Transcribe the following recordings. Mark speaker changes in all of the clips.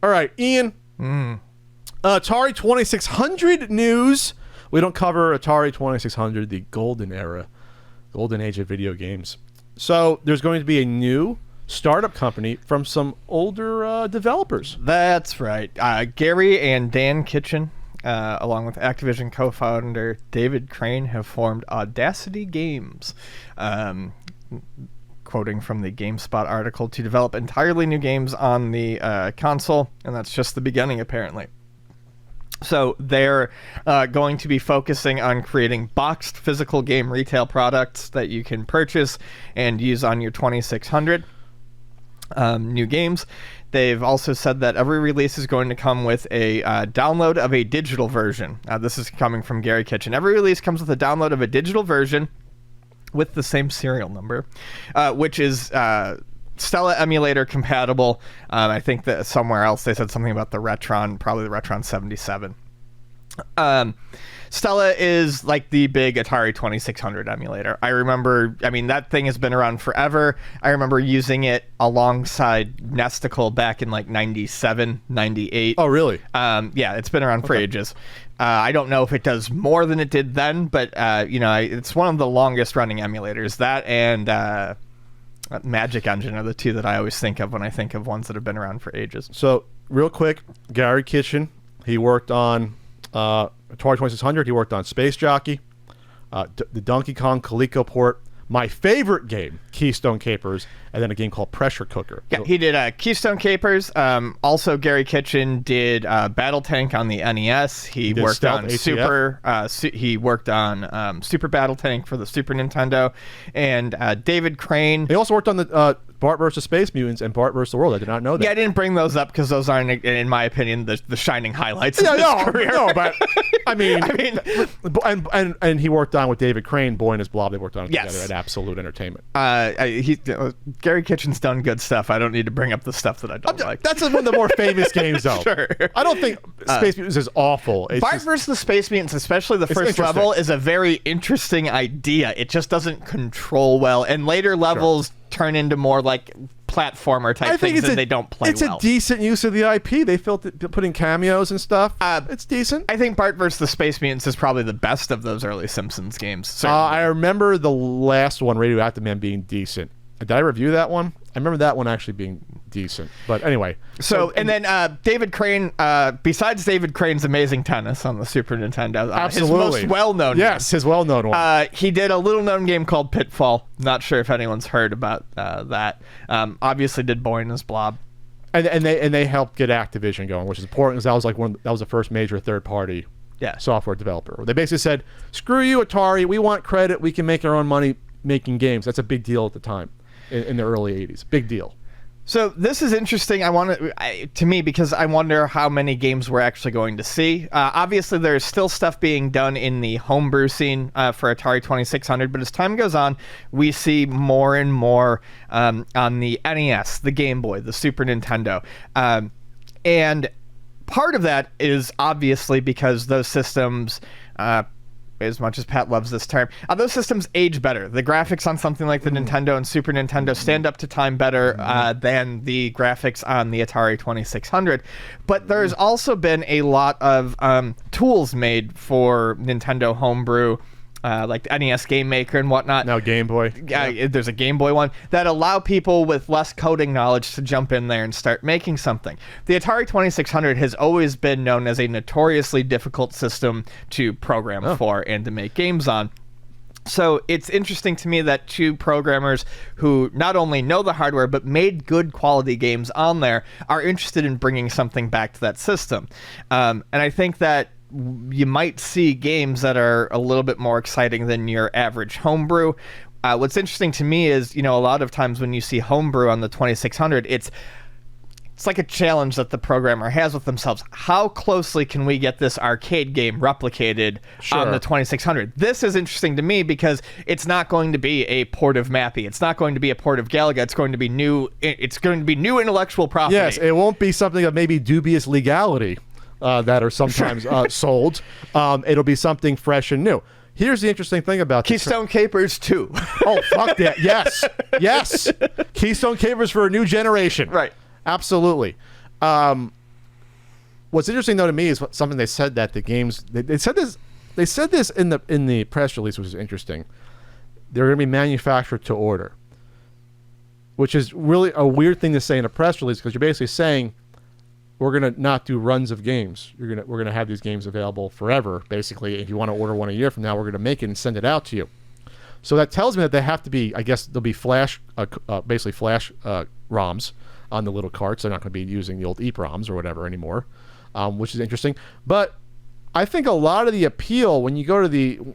Speaker 1: All right, Ian. Atari 2600 news. We don't cover Atari 2600, the golden era, golden age of video games. So there's going to be a new startup company from some older developers.
Speaker 2: That's right. Garry and Dan Kitchen, along with Activision co-founder David Crane, have formed Audacity Games, quoting from the GameSpot article, to develop entirely new games on the console, and that's just the beginning, apparently. So they're going to be focusing on creating boxed physical game retail products that you can purchase and use on your 2600 new games. They've also said that every release is going to come with a download of a digital version. This is coming from Garry Kitchen. Every release comes with a download of a digital version with the same serial number, which is Stella emulator compatible. I think that somewhere else they said something about the Retron, probably the Retron 77. Stella is like the big Atari 2600 emulator. I remember, that thing has been around forever. I remember using it alongside Nesticle back in like 97, 98.
Speaker 1: Oh, really?
Speaker 2: Yeah, it's been around for ages. I don't know if it does more than it did then, but, it's one of the longest running emulators. That and Magic Engine are the two that I always think of when I think of ones that have been around for ages.
Speaker 1: So, real quick, Garry Kitchen, he worked on Atari 2600. He worked on Space Jockey, the Donkey Kong Coleco port, my favorite game, Keystone Capers, and then a game called Pressure Cooker.
Speaker 2: Yeah, he did Keystone Capers. Also, Garry Kitchen did Battle Tank on the NES. He worked on Super. He worked on Super Battle Tank for the Super Nintendo, and David Crane.
Speaker 1: He also worked on the Bart vs. Space Mutants and Bart vs. the World. I did not know that.
Speaker 2: Yeah, I didn't bring those up because those aren't, in my opinion, the shining highlights of his career.
Speaker 1: No, but and he worked on with David Crane, Boy and His Blob. They worked on it together at Absolute Entertainment.
Speaker 2: Garry Kitchen's done good stuff. I don't need to bring up the stuff that I don't like.
Speaker 1: That's one of the more famous games, though.
Speaker 2: Sure.
Speaker 1: I don't think Space Mutants is awful.
Speaker 2: Bart vs. the Space Mutants, especially the first level, is a very interesting idea. It just doesn't control well, and later levels turn into more like platformer type things, and they don't play well.
Speaker 1: It's a decent use of the IP. They put in cameos and stuff. It's decent.
Speaker 2: I think Bart vs. the Space Mutants is probably the best of those early Simpsons games.
Speaker 1: I remember the last one, Radioactive Man, being decent. Did I review that one? I remember that one actually being decent. But anyway.
Speaker 2: And then David Crane, besides David Crane's Amazing Tennis on the Super Nintendo,
Speaker 1: absolutely.
Speaker 2: his most well-known game.
Speaker 1: His well-known one.
Speaker 2: He did a little-known game called Pitfall. Not sure if anyone's heard about that. Obviously did Boy and His Blob.
Speaker 1: And they helped get Activision going, which is important because that was the first major third-party software developer. They basically said, screw you, Atari. We want credit. We can make our own money making games. That's a big deal at the time. In the early 80s. Big deal.
Speaker 2: So this is interesting. To me, because I wonder how many games we're actually going to see. Obviously, there's still stuff being done in the homebrew scene for Atari 2600, but as time goes on, we see more and more on the NES, the Game Boy, the Super Nintendo. And part of that is obviously because those systems... as much as Pat loves this term, those systems age better. The graphics on something like the Nintendo and Super Nintendo stand up to time better than the graphics on the Atari 2600. But there's also been a lot of tools made for Nintendo homebrew, like the NES Game Maker and whatnot.
Speaker 1: Now Game Boy.
Speaker 2: There's a Game Boy one that allow people with less coding knowledge to jump in there and start making something. The Atari 2600 has always been known as a notoriously difficult system to program for and to make games on. So it's interesting to me that two programmers who not only know the hardware but made good quality games on there are interested in bringing something back to that system. And I think that you might see games that are a little bit more exciting than your average homebrew. What's interesting to me is, a lot of times when you see homebrew on the 2600, it's like a challenge that the programmer has with themselves. How closely can we get this arcade game replicated on the 2600? This is interesting to me because it's not going to be a port of Mappy. It's not going to be a port of Galaga. It's going to be new. It's going to be new intellectual property.
Speaker 1: Yes, it won't be something of maybe dubious legality. That are sometimes sold. It'll be something fresh and new. Here's the interesting thing about
Speaker 2: Keystone Capers 2.
Speaker 1: Oh, fuck that. Yes. Keystone Capers for a new generation.
Speaker 2: Right.
Speaker 1: Absolutely. What's interesting though to me is something they said that the games they said this in the press release, which is interesting. They're going to be manufactured to order, which is really a weird thing to say in a press release because you're basically saying we're going to not do runs of games. We're going to have these games available forever. Basically, if you want to order one a year from now, we're going to make it and send it out to you. So that tells me that they have to be. I guess there'll be basically flash ROMs on the little carts. They're not going to be using the old EEPROMs or whatever anymore, which is interesting. But I think a lot of the appeal when you go to these,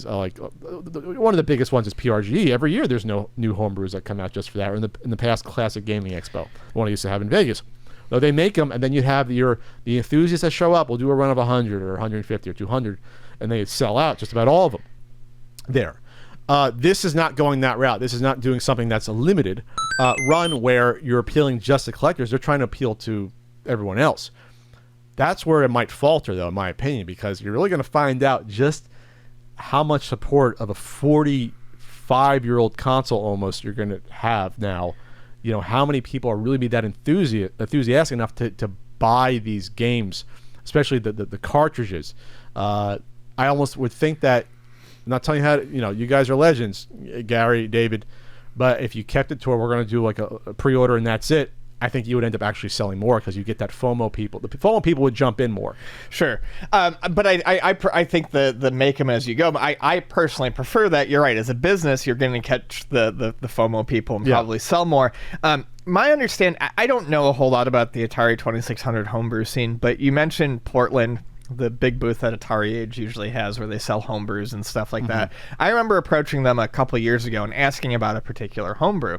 Speaker 1: one of the biggest ones is PRG. Every year there's no new homebrews that come out just for that. Or in the past, Classic Gaming Expo, the one I used to have in Vegas. So they make them, and then you have the enthusiasts that show up. We'll do a run of 100 or 150 or 200, and they sell out just about all of them. There. This is not going that route. This is not doing something that's a limited run where you're appealing just to collectors. They're trying to appeal to everyone else. That's where it might falter, though, in my opinion, because you're really going to find out just how much support of a 45-year-old console almost you're going to have now. You know, how many people are really be that enthusiastic enough to buy these games, especially the cartridges. I almost would think that, I'm not telling you how to, you guys are legends, Gary, David, but if you kept it to where we're going to do like a pre-order and that's it, I think you would end up actually selling more because you get that FOMO people. The FOMO people would jump in more.
Speaker 2: Sure. But I think the make them as you go. I personally prefer that. You're right. As a business, you're going to catch the FOMO people and probably sell more. My understanding, I don't know a whole lot about the Atari 2600 homebrew scene, but you mentioned Portland, the big booth that Atari Age usually has where they sell homebrews and stuff like that. I remember approaching them a couple of years ago and asking about a particular homebrew.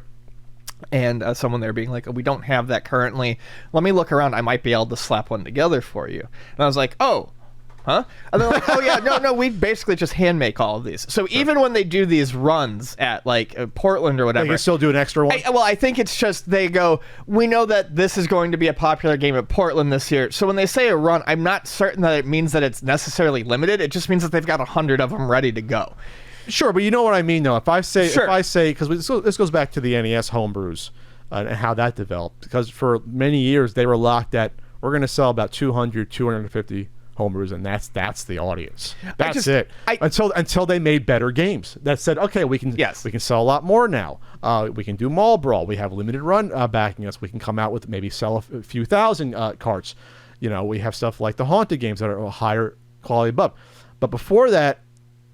Speaker 2: And someone there being like, oh, we don't have that currently. Let me look around. I might be able to slap one together for you. And I was like, oh, huh? And they're like, oh, yeah, no, we basically just hand make all of these. So even when they do these runs at like Portland or whatever.
Speaker 1: They can still do an extra one?
Speaker 2: I think it's just they go, we know that this is going to be a popular game at Portland this year. So when they say a run, I'm not certain that it means that it's necessarily limited. It just means that they've got 100 of them ready to go.
Speaker 1: Sure, but you know what I mean, though. If I say, because this goes back to the NES homebrews and how that developed. Because for many years they were locked at, we're going to sell about 200, 250 homebrews, and that's the audience. That's it. Until they made better games that said, okay, we can sell a lot more now. We can do Mall Brawl. We have limited run backing us. We can come out with maybe sell a few thousand carts. We have stuff like the Haunted games that are a higher quality above. But before that,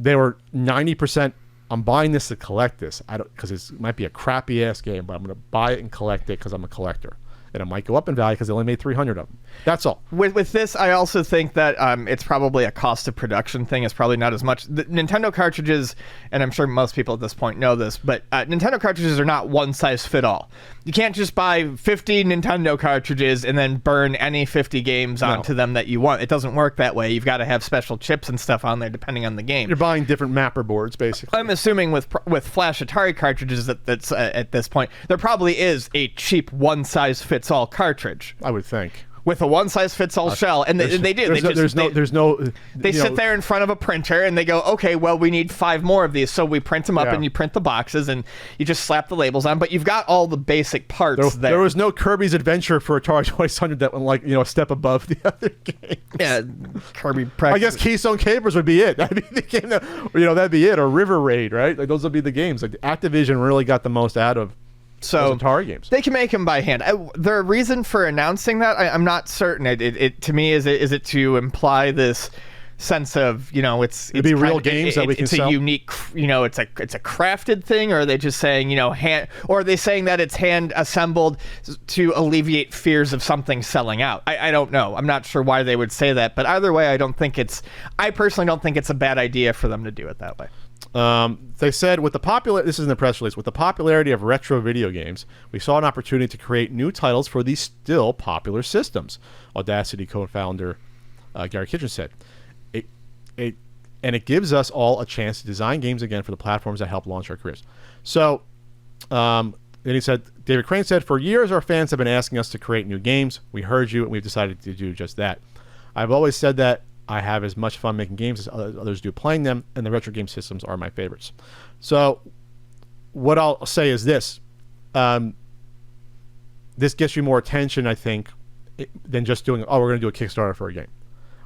Speaker 1: they were 90%. I'm buying this to collect this. Because it might be a crappy ass game, but I'm going to buy it and collect it because I'm a collector. And it might go up in value because they only made 300 of them. That's all.
Speaker 2: With this, I also think that it's probably a cost of production thing. It's probably not as much. The Nintendo cartridges, and I'm sure most people at this point know this, but Nintendo cartridges are not one size fit all. You can't just buy 50 Nintendo cartridges and then burn any 50 games onto them that you want. It doesn't work that way. You've got to have special chips and stuff on there depending on the game.
Speaker 1: You're buying different mapper boards, basically.
Speaker 2: I'm assuming with Flash Atari cartridges that's at this point, there probably is a cheap one-size-fits-all cartridge.
Speaker 1: I would think.
Speaker 2: With a one-size-fits-all shell, and they do. They sit there in front of a printer, and they go, okay, well, we need 5 more of these, so we print them up, and you print the boxes, and you just slap the labels on, but you've got all the basic parts there.
Speaker 1: There was no Kirby's Adventure for Atari 2600 that went a step above the other games.
Speaker 2: Yeah, Kirby.
Speaker 1: I guess Keystone Capers would be it. That'd be the game that'd be it, or River Raid, right? Like those would be the games. Like Activision really got the most out of. So Atari games.
Speaker 2: They can make them by hand. The reason for announcing that, I'm not certain. It to me is it to imply this sense of it's
Speaker 1: be real games that we can sell.
Speaker 2: It's a unique it's a crafted thing, or are they just saying hand, or are they saying that it's hand assembled to alleviate fears of something selling out? I don't know. I'm not sure why they would say that, but either way, I personally don't think it's a bad idea for them to do it that way.
Speaker 1: They said this is in the press release, with the popularity of retro video games, we saw an opportunity to create new titles for these still popular systems. Audacity co-founder Garry said, it gives us all a chance to design games again for the platforms that help launch our careers. So then he said, David Crane said, for years our fans have been asking us to create new games. We heard you and we've decided to do just that. I've always said that I have as much fun making games as others do playing them, and the retro game systems are my favorites. So what I'll say is this. This gets you more attention, I think, than just doing, we're going to do a Kickstarter for a game.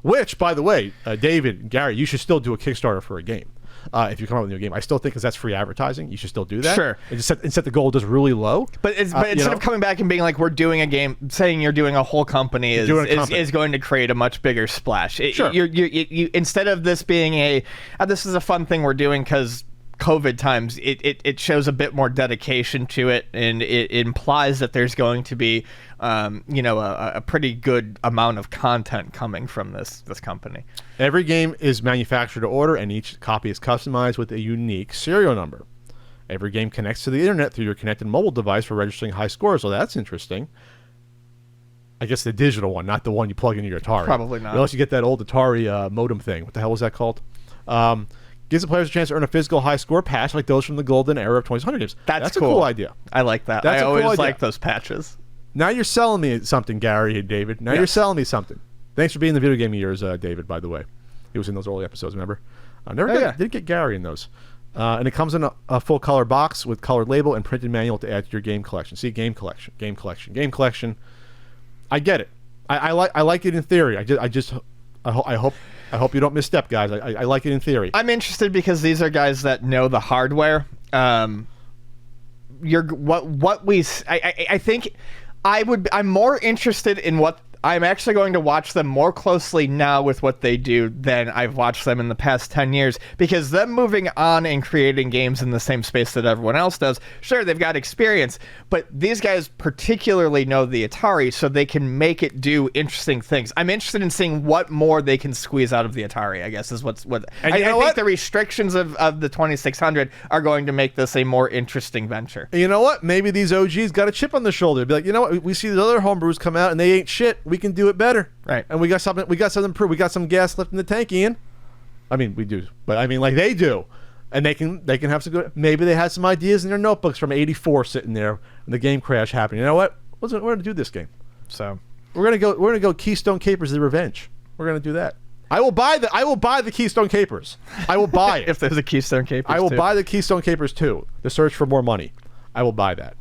Speaker 1: Which, by the way, David, Gary, you should still do a Kickstarter for a game. If you come up with a new game, I still think because that's free advertising, you should still do that.
Speaker 2: Sure.
Speaker 1: And set the goal just really low.
Speaker 2: But instead of coming back and being like, we're doing a game, saying you're doing a whole company is going to create a much bigger splash.
Speaker 1: Sure.
Speaker 2: You instead of this being this is a fun thing we're doing because COVID times, it shows a bit more dedication to it, and it implies that there's going to be a pretty good amount of content coming from this company.
Speaker 1: Every game is manufactured to order, and each copy is customized with a unique serial number. Every game connects to the internet through your connected mobile device for registering high scores. So that's interesting. I guess the digital one, not the one you plug into your Atari.
Speaker 2: Probably not.
Speaker 1: Unless you get that old Atari modem thing. What the hell was that called? Gives the players a chance to earn a physical high score patch like those from the golden era of 2600 games. That's
Speaker 2: cool.
Speaker 1: A cool idea.
Speaker 2: I like that.
Speaker 1: That's
Speaker 2: I
Speaker 1: a cool
Speaker 2: always
Speaker 1: idea.
Speaker 2: like those patches.
Speaker 1: Now you're selling me something, Gary and David. Now you're selling me something. Thanks for being in the video game years, David, by the way. He was in those early episodes, remember? Didn't get Gary in those. And it comes in a full color box with colored label and printed manual to add to your game collection. See, game collection. I get it. I like it in theory. I hope you don't misstep, guys. I like it in theory.
Speaker 2: I'm interested because these are guys that know the hardware. I think I'm more interested in what I'm actually going to watch them more closely now with what they do than I've watched them in the past 10 years, because them moving on and creating games in the same space that everyone else does, sure, they've got experience, but these guys particularly know the Atari, so they can make it do interesting things. I'm interested in seeing what more they can squeeze out of the Atari, I guess, is what I think the restrictions of the 2600 are going to make this a more interesting venture.
Speaker 1: You know what? Maybe these OGs got a chip on their shoulder. Be like, you know what? We see the other homebrews come out and they ain't shit. We can do it better,
Speaker 2: right?
Speaker 1: And we got something to prove. We got some gas left in the tank, Ian. I mean, we do, but I mean, like they do, and they can have some good. Maybe they had some ideas in their notebooks from '84 sitting there, and the game crash happened. You know what? We're going to do this game.
Speaker 2: So
Speaker 1: we're gonna go Keystone Capers: The Revenge. We're gonna do that. I will buy the Keystone Capers. I will buy it
Speaker 2: if there's a Keystone Capers.
Speaker 1: I will buy the Keystone Capers too. The Search for More Money. I will buy that.